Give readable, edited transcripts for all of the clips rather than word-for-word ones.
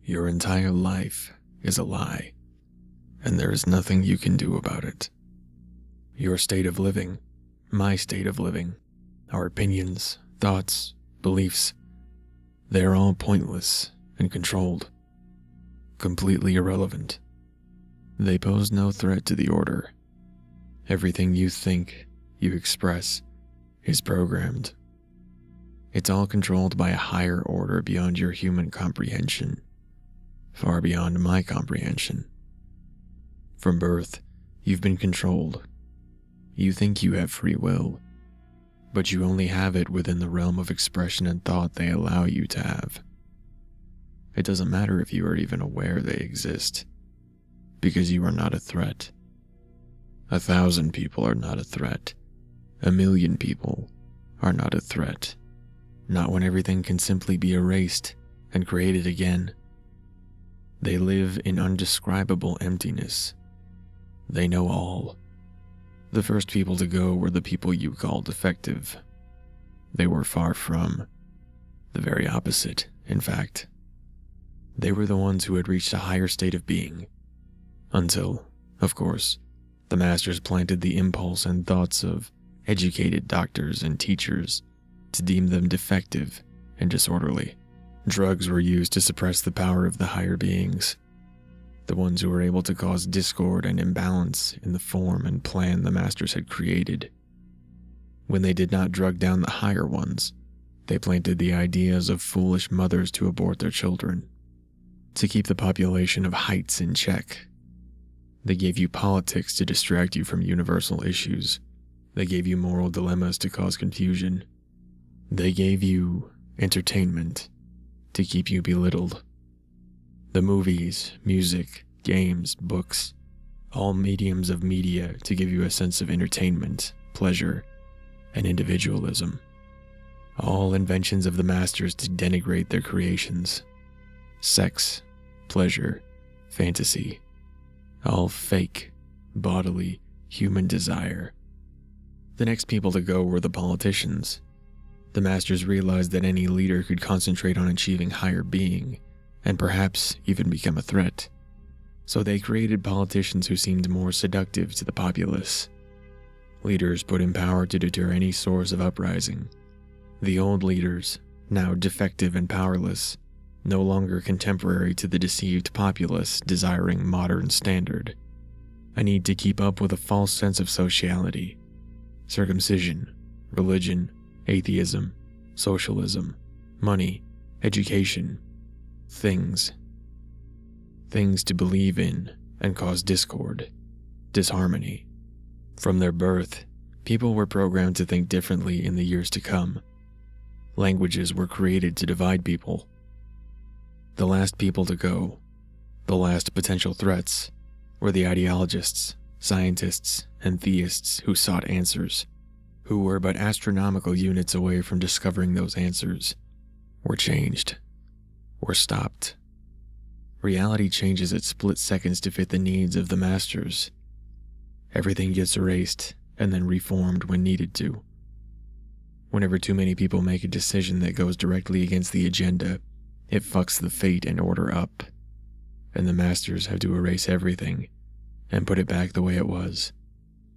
Your entire life is a lie, and there is nothing you can do about it. Your state of living, my state of living, our opinions, thoughts, beliefs, they are all pointless and controlled, completely irrelevant. They pose no threat to the order. Everything you think, you express, is programmed. It's all controlled by a higher order beyond your human comprehension, far beyond my comprehension. From birth, you've been controlled. You think you have free will, but you only have it within the realm of expression and thought they allow you to have. It doesn't matter if you are even aware they exist, because you are not a threat. 1,000 people are not a threat. 1,000,000 people are not a threat. Not when everything can simply be erased and created again. They live in undescribable emptiness. They know all. The first people to go were the people you call defective. They were far from. The very opposite, in fact. They were the ones who had reached a higher state of being. Until, of course, the masters planted the impulse and thoughts of educated doctors and teachers to deem them defective and disorderly. Drugs were used to suppress the power of the higher beings, the ones who were able to cause discord and imbalance in the form and plan the masters had created. When they did not drug down the higher ones, they planted the ideas of foolish mothers to abort their children, to keep the population of heights in check. They gave you politics to distract you from universal issues. They gave you moral dilemmas to cause confusion. They gave you entertainment to keep you belittled. The movies, music, games, books, all mediums of media to give you a sense of entertainment, pleasure, and individualism. All inventions of the masters to denigrate their creations. Sex, pleasure, fantasy, all fake, bodily, human desire. The next people to go were the politicians. The masters realized that any leader could concentrate on achieving higher being, and perhaps even become a threat. So they created politicians who seemed more seductive to the populace. Leaders put in power to deter any source of uprising. The old leaders, now defective and powerless, no longer contemporary to the deceived populace desiring modern standard. A need to keep up with a false sense of sociality. Circumcision, religion, atheism, socialism, money, education, things. Things to believe in and cause discord, disharmony. From their birth, people were programmed to think differently in the years to come. Languages were created to divide people. The last people to go, the last potential threats, were the ideologists, scientists, and theists who sought answers, who were but astronomical units away from discovering those answers, were changed, were stopped. Reality changes at split seconds to fit the needs of the masters. Everything gets erased and then reformed when needed to. Whenever too many people make a decision that goes directly against the agenda, it fucks the fate and order up, and the masters have to erase everything and put it back the way it was.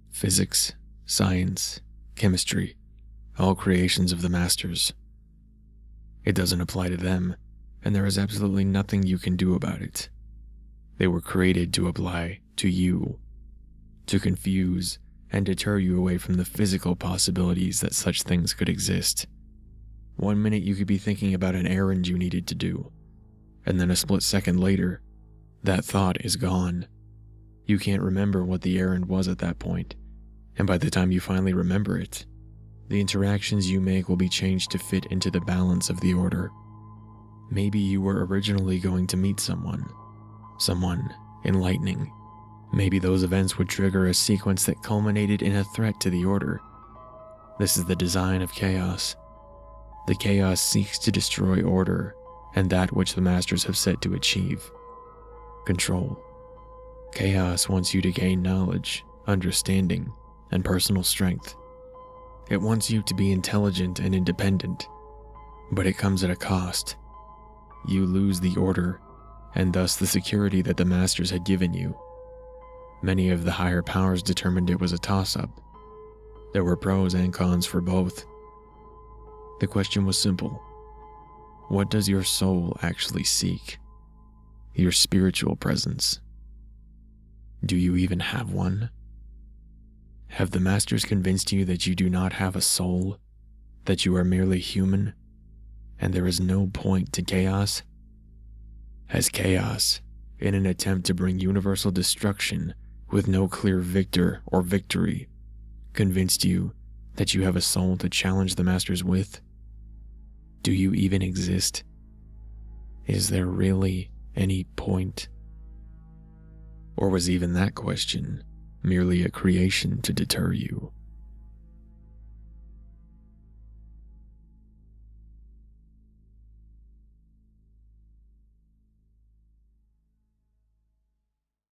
Physics, science, chemistry, all creations of the masters. It doesn't apply to them, and there is absolutely nothing you can do about it. They were created to apply to you, to confuse and deter you away from the physical possibilities that such things could exist. 1 minute you could be thinking about an errand you needed to do, and then a split second later, that thought is gone. You can't remember what the errand was at that point, and by the time you finally remember it, the interactions you make will be changed to fit into the balance of the order. Maybe you were originally going to meet someone enlightening. Maybe those events would trigger a sequence that culminated in a threat to the order. This is the design of chaos. The chaos seeks to destroy order and that which the Masters have set to achieve: control. Chaos wants you to gain knowledge, understanding, and personal strength. It wants you to be intelligent and independent, but it comes at a cost. You lose the order, and thus the security that the Masters had given you. Many of the higher powers determined it was a toss-up. There were pros and cons for both. The question was simple. What does your soul actually seek? Your spiritual presence. Do you even have one? Have the Masters convinced you that you do not have a soul, that you are merely human, and there is no point to chaos? Has chaos, in an attempt to bring universal destruction with no clear victor or victory, convinced you that you have a soul to challenge the Masters with? Do you even exist? Is there really any point? Or was even that question merely a creation to deter you?